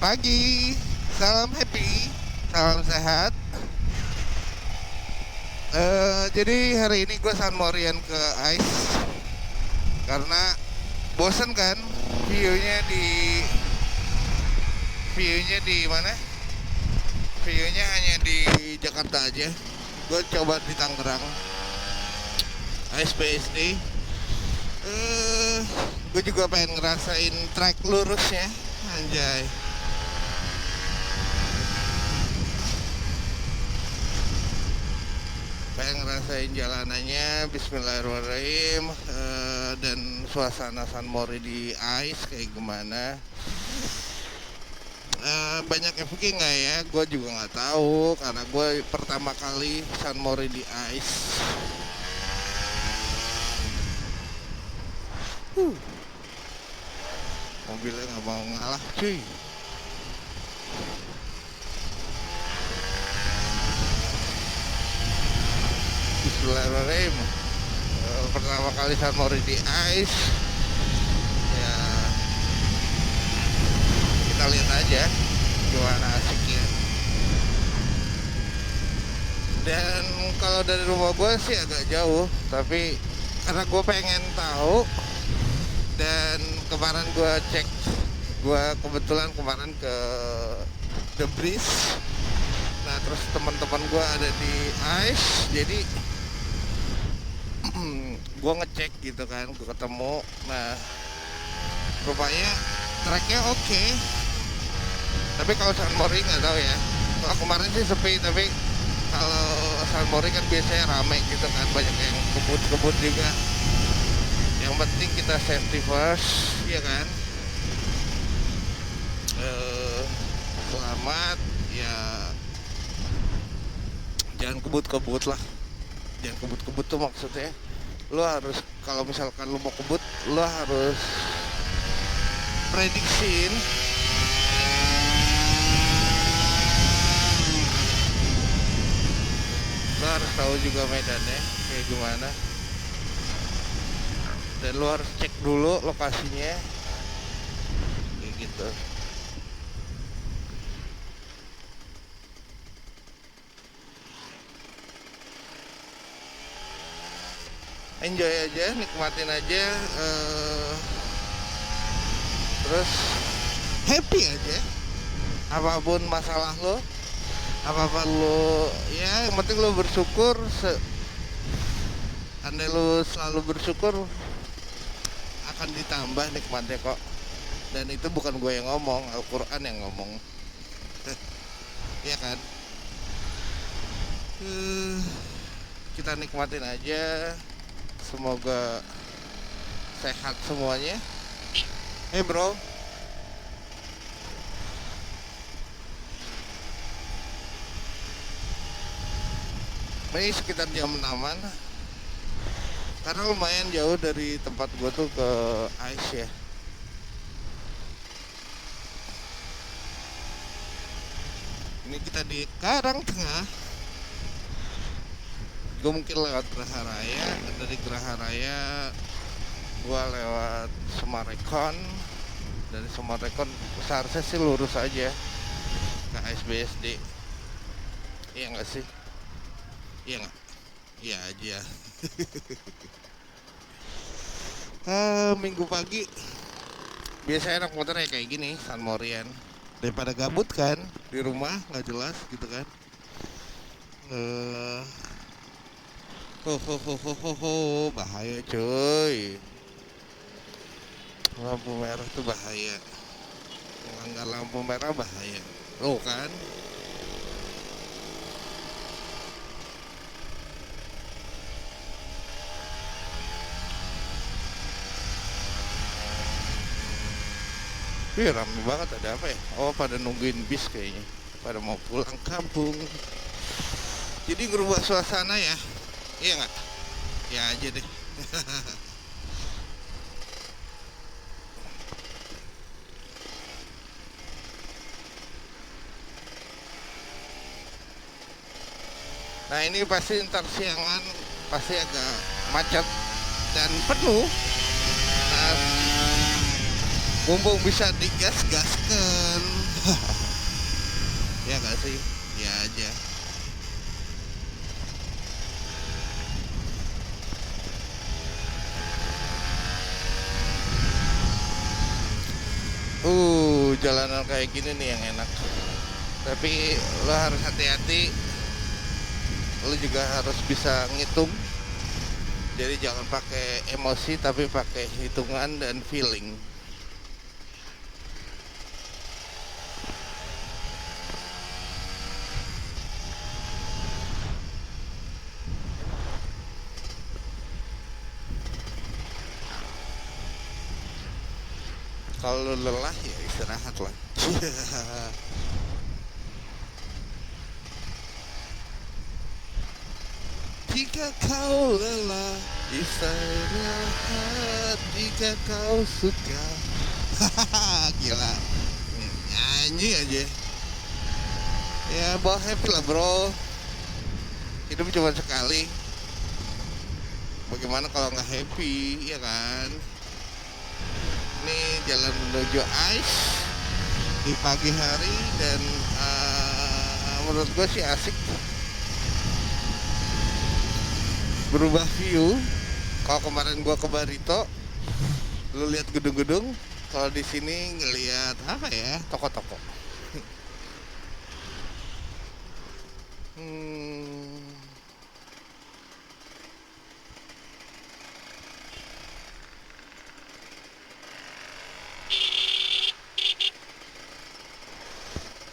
Pagi, salam happy, salam sehat. Jadi hari ini gue San Morian ke Ice karena bosen kan viewnya di viewnya di mana? Viewnya hanya di Jakarta aja. Gue coba di Tangerang, Ice BSD. Gue juga pengen ngerasain trek lurusnya, anjay. Pengen ngerasain jalanannya, bismillahirrahmanirrahim. Dan suasana San Mori di Ice kayak gimana. Banyak yang pergi nggak ya? Gue juga nggak tahu karena gue pertama kali San Mori di Ice. Mobilnya nggak mau ngalah, cuy. Bismillahirrahmanirrahim. Pertama kali San Mori di Ice. Ya, kita lihat aja gimana asiknya. Dan kalau dari rumah gue sih agak jauh, tapi karena gue pengen tahu. Dan kemarin gue cek, gue kebetulan kemarin ke The Breeze. Nah terus teman-teman gue ada di Ice, jadi gue ngecek gitu kan, gue ketemu. Nah rupanya tracknya oke. Tapi kalau San Mori nggak tahu ya. Kalau kemarin sih sepi, tapi kalau San Mori kan biasanya rame gitu kan, banyak yang kebut-kebut juga. Yang penting kita safety first, ya kan. Selamat ya, jangan kebut-kebut lah. Jangan kebut-kebut tuh maksudnya lo harus, kalau misalkan lo mau kebut, lo harus prediksiin lo harus tahu juga medannya kayak gimana, dan lo harus cek dulu lokasinya kayak gitu. Enjoy aja, nikmatin aja, terus happy aja. Apapun masalah lo, apapun lo, ya yang penting lo bersyukur. Andai lo selalu bersyukur, akan ditambah nikmatnya kok. Dan itu bukan gue yang ngomong, Al-Quran yang ngomong. Ya kan. Kita nikmatin aja. Semoga sehat semuanya. Hey bro, ini sekitar jam 6-an, karena lumayan jauh dari tempat gue tuh ke Ice ya. Ini kita di Karangtengah. Gue mungkin lewat Geraha Raya, dari Geraha Raya gue lewat Semarekon. Dari Semarekon seharusnya sih lurus aja ke SBSD. Iya nggak sih? Iya nggak? Iya aja. Minggu pagi biasanya anak motor kayak gini, San Morian, daripada gabut kan di rumah nggak jelas gitu kan. Bahaya cuy, lampu merah tuh bahaya, melanggar lampu merah bahaya lo kan. Wih rame banget, ada apa ya? Oh pada nungguin bis kayaknya, pada mau pulang kampung. Jadi ngerubah suasana ya, iya nggak? Ya aja deh. Nah ini pasti ntar siangan pasti agak macet dan penuh. Nah, mumpung bisa digas-gaskan. Ya gak sih? Ya aja. Jalanan kayak gini nih yang enak. Tapi lo harus hati-hati. Lo juga harus bisa ngitung. Jadi jangan pakai emosi tapi pakai hitungan dan feeling. Kalau lelah ya istirahat lah. Jika kau lelah, istirahat. Jika kau suka. Gila, nyanyi aja. Ya bawa happy lah bro. Hidup cuma sekali. Bagaimana kalau nggak happy, ya kan? Ini jalan menuju ice di pagi hari dan menurut gue sih asik. Berubah view. Kalau kemarin gue ke Barito, lu lihat gedung-gedung. Kalau di sini ngelihat apa ya? Toko-toko.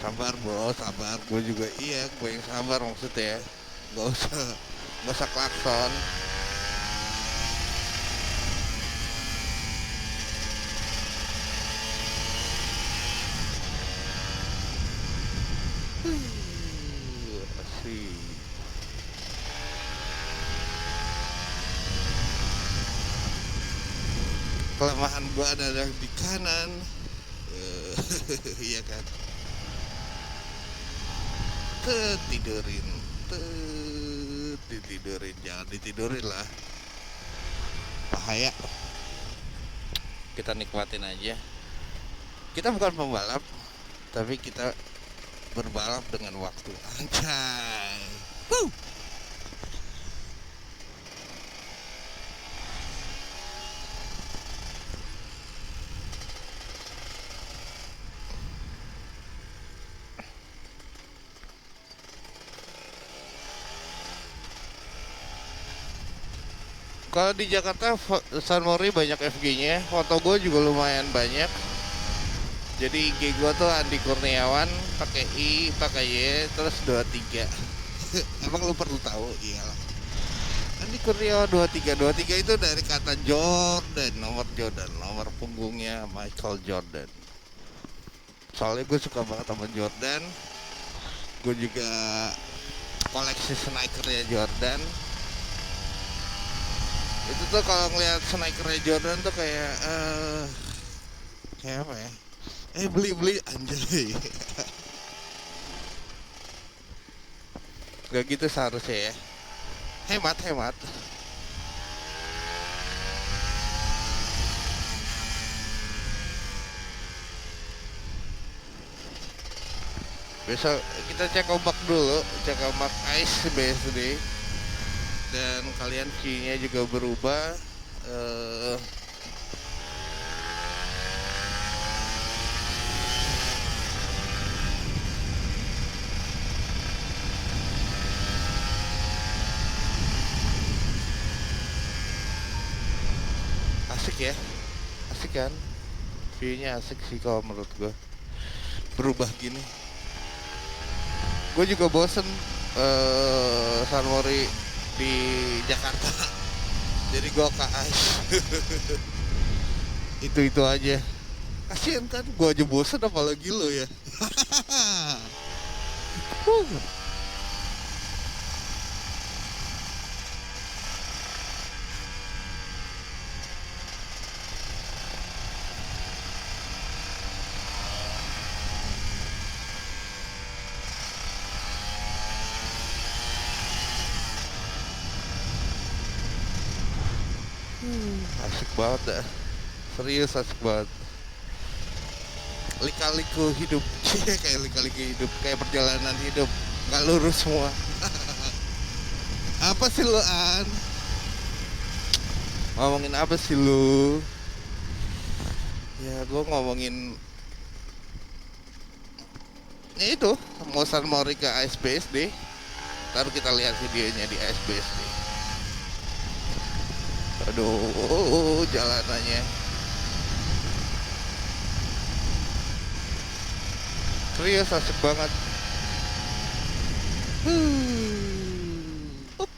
Sabar bro, sabar. Gue juga iya, gue yang sabar maksudnya. Gak usah klakson. Asik. Kelemahan gue ada di kanan. Iya kan. Tidurin, ditidurin, jangan ditidurin lah, bahaya. Kita nikmatin aja. Kita bukan pembalap, tapi kita berbalap dengan waktu. Anjay. Woo. Kalau di Jakarta San Mori banyak FG-nya, foto gue juga lumayan banyak. Jadi IG gue tuh Andi Kurniawan, pakai I, pakai Y, terus 23. Emang lu perlu tahu? Iyalah. Andi Kurniawan 23. 23 itu dari kata Jordan, nomor punggungnya Michael Jordan. Soalnya gue suka banget sama Jordan. Gue juga koleksi sneakernya Jordan. Itu tuh kalau ngeliat sneakernya Jordan tuh kayak apa ya? Beli anjay. Gak gitu seharusnya ya. Hemat. Besok kita cek ombak dulu, cek ombak ice BSD. Dan kalian view-nya juga berubah. Asik ya, asik kan? View-nya asik sih kalau menurut gue. Berubah gini. Gue juga bosen San Mori di Jakarta. Jadi gue ke ice. Itu aja. Kasian kan, gue aja bosen apalagi lo ya. Asik banget dah. Serius asik banget. lika-liku hidup. Kayak lika-liku hidup, kayak perjalanan hidup nggak lurus semua. Apa sih lu An? Ngomongin apa sih lu? Ya gue ngomongin itu mau San Mori ke ASBSD. Ntar kita lihat videonya di ASBSD. Aduh, jalanannya serius asik banget. Up.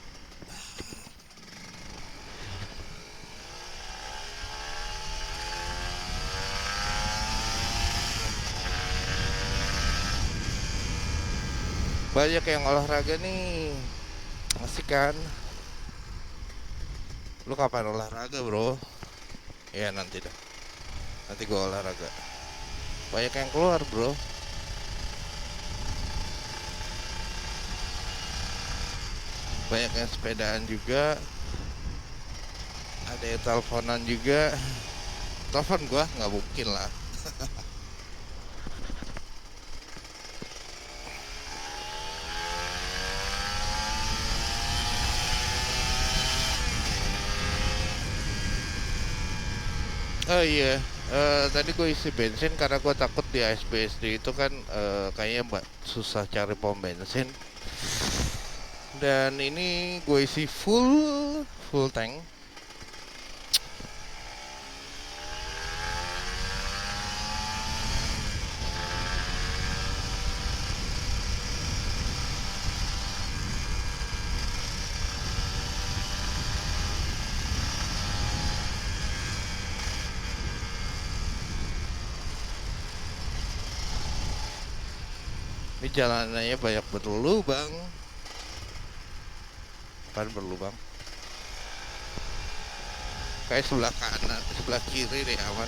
Banyak yang olahraga nih, asik kan? Lu kapan olahraga bro? Ya nanti dah, nanti gua olahraga. Banyak yang keluar bro, banyak yang sepedaan juga, ada yang teleponan juga. Telepon gua nggak mungkin lah. Oh iya, tadi gue isi bensin karena gue takut di ASBSD itu kan kayaknya susah cari pom bensin. Dan ini gue isi full tank. Ini jalanannya banyak berlubang. Kan berlubang. Kayak sebelah kanan, sebelah kiri deh aman.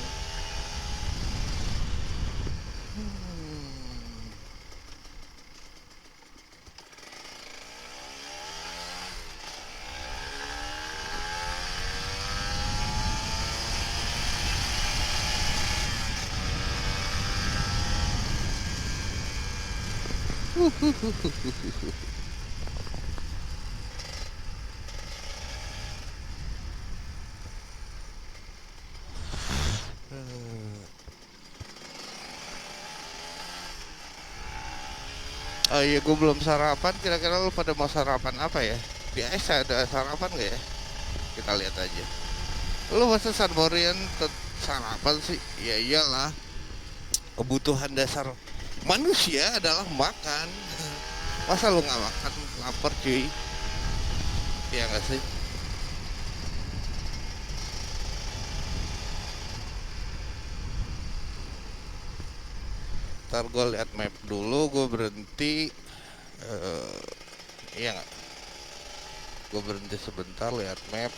Oh iya, gue belum sarapan. Kira-kira lu pada mau sarapan apa ya? Di AS ada sarapan gak ya? Kita lihat aja. Lu masa Sanborian sarapan sih? Ya iyalah. Kebutuhan dasar manusia adalah makan. Masa lu nggak makan? Lapar cuy. Iya gak sih? Ntar gue lihat map dulu. Gue berhenti. Iya nggak? Gue berhenti sebentar lihat map.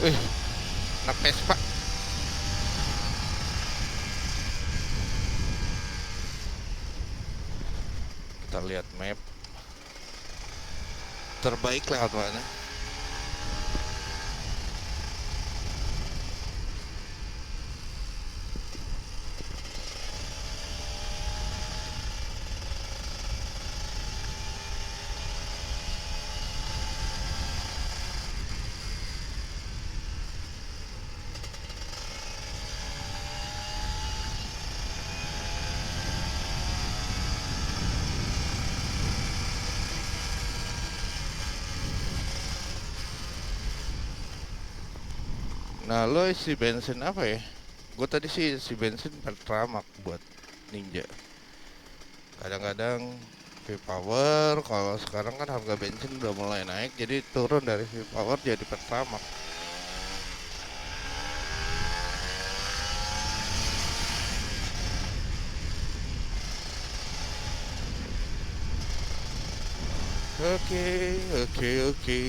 Wih, anak Vespa. Kita lihat map. Terbaik lewat mana? Nah, lo isi bensin apa ya? Gue tadi sih isi bensin Pertamax buat Ninja. Kadang-kadang V-Power, kalau sekarang kan harga bensin udah mulai naik, jadi turun dari V-Power jadi Pertamax. Oke, oke.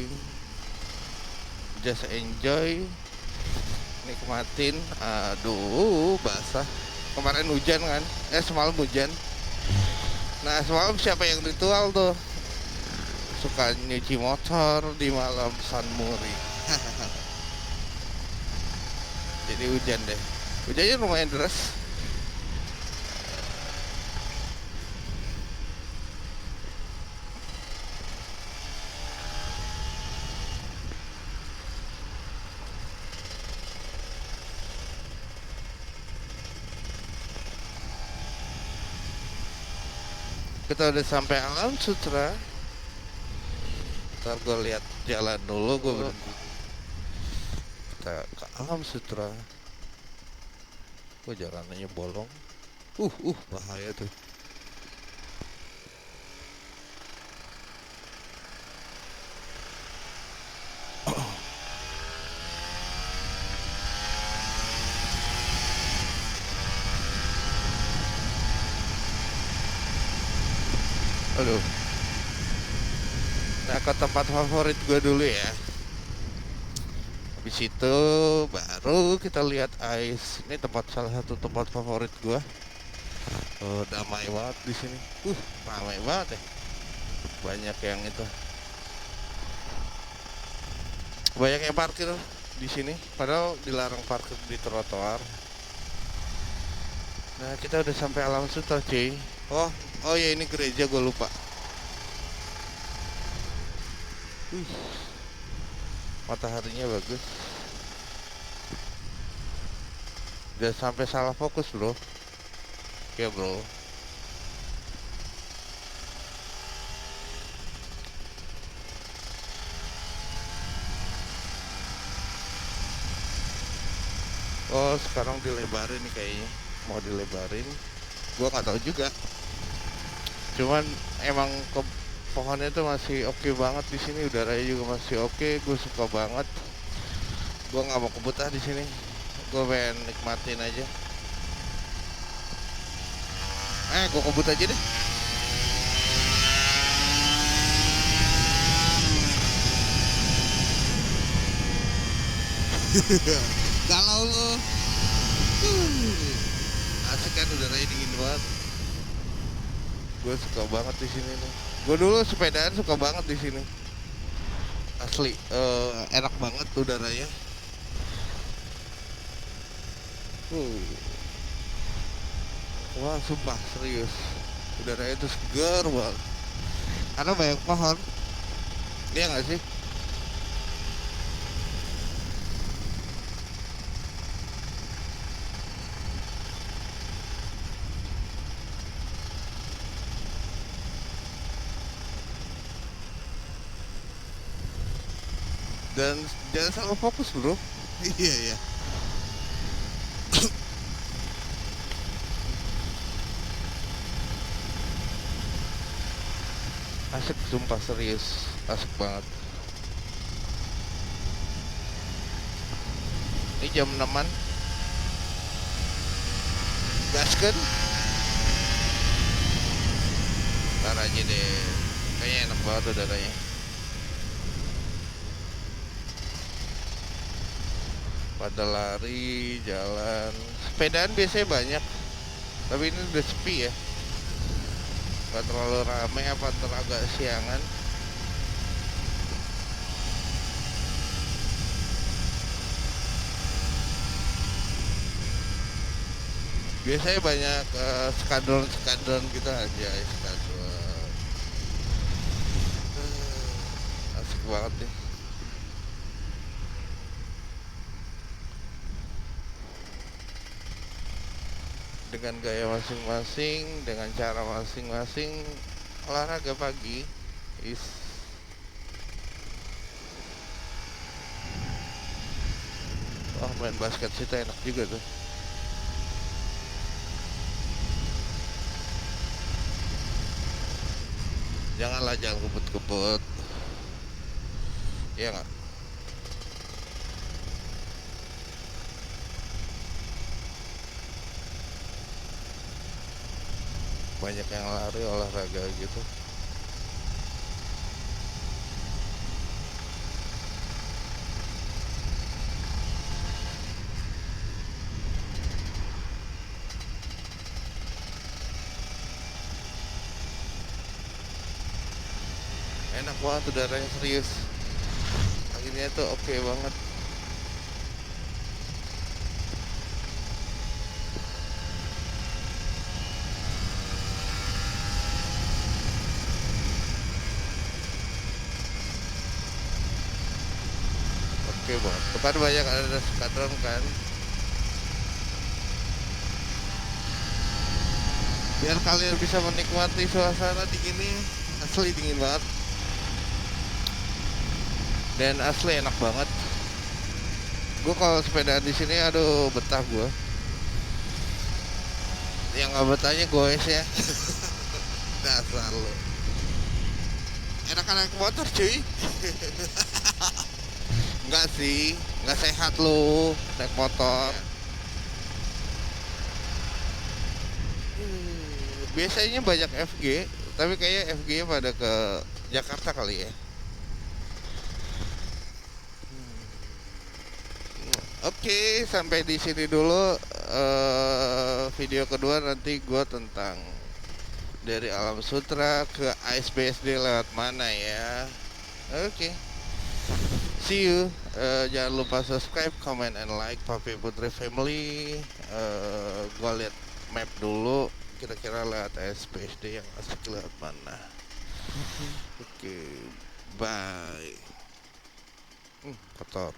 Just enjoy, nikmatin. Aduh, basah. Kemarin hujan kan? Semalam hujan. Nah, semalam siapa yang ritual tuh? Suka nyuci motor di malam Sunmori. Jadi hujan deh. Hujannya lumayan deras. Kita udah sampai Alam Sutra. Ntar gue lihat jalan dulu, gue berhenti. Kita ke Alam Sutra. Gue jalanannya bolong. Bahaya tuh. Aduh. Nah, ke tempat favorit gue dulu ya. Habis itu baru kita lihat ice. Ini salah satu tempat favorit gue. Oh, damai banget di sini. Ramai banget ya. Banyak yang itu. Banyak yang parkir di sini. Padahal dilarang parkir di trotoar. Nah, kita udah sampai Alam Sutra, cuy. Oh ya, ini gereja, gue lupa. Mataharinya bagus. Udah sampai salah fokus, bro. Ya, bro. Oh, sekarang dilebarin nih kayaknya. Mau dilebarin. Gua nggak tahu juga. Cuman emang pohonnya tuh masih oke banget di sini, udaranya juga masih oke. Gue suka banget. Gue nggak mau kebut di sini. Gue pengen nikmatin aja. Gue kebut aja deh. Galau lo. Asik kan, udaranya dingin banget. Gue suka banget di sini nih. Gue dulu sepedaan suka banget di sini. Asli, enak banget udaranya. Wah, sumpah serius. Udaranya itu segar banget. Karena banyak pohon. Iya nggak sih? Dan jangan salah fokus, bro. Iya. Asik, sumpah serius. Asik banget. Ini jam 6-an. Gaskan. Ntar aja deh. Kayaknya enak banget udaranya. Pada lari, jalan. Sepedaan biasanya banyak. Tapi ini udah sepi ya. Gak terlalu rame apa agak siangan. Biasanya banyak skadron gitu aja, skadron. Asik banget nih. Dengan gaya masing-masing, dengan cara masing-masing, olahraga pagi is main basket sih enak juga tuh. Janganlah, jangan kebut-kebut. Iya nggak? Banyak yang lari olahraga gitu. enak banget udaranya, serius. Anginnya tuh oke banget. Oke banget. Depan banyak ada skadron kan. Biar kalian bisa menikmati suasana di ini, asli dingin banget. Dan asli enak banget. Gue kalau sepedaan di sini, aduh betah gue. Yang nggak betahnya goes ya. Dasar lo. Enak-enak motor cuy. Enggak sih, nggak sehat lo naik motor. Biasanya banyak FG, tapi kayaknya FG pada ke Jakarta kali ya. Oke, sampai di sini dulu video kedua. Nanti gue tentang dari Alam Sutra ke ASBSD lewat mana ya. Oke, see you. Jangan lupa subscribe, comment, and like Papi Putri Family. Gue lihat map dulu, kira-kira lewat ASBSD yang asik lewat mana. Oke, bye. Kotor.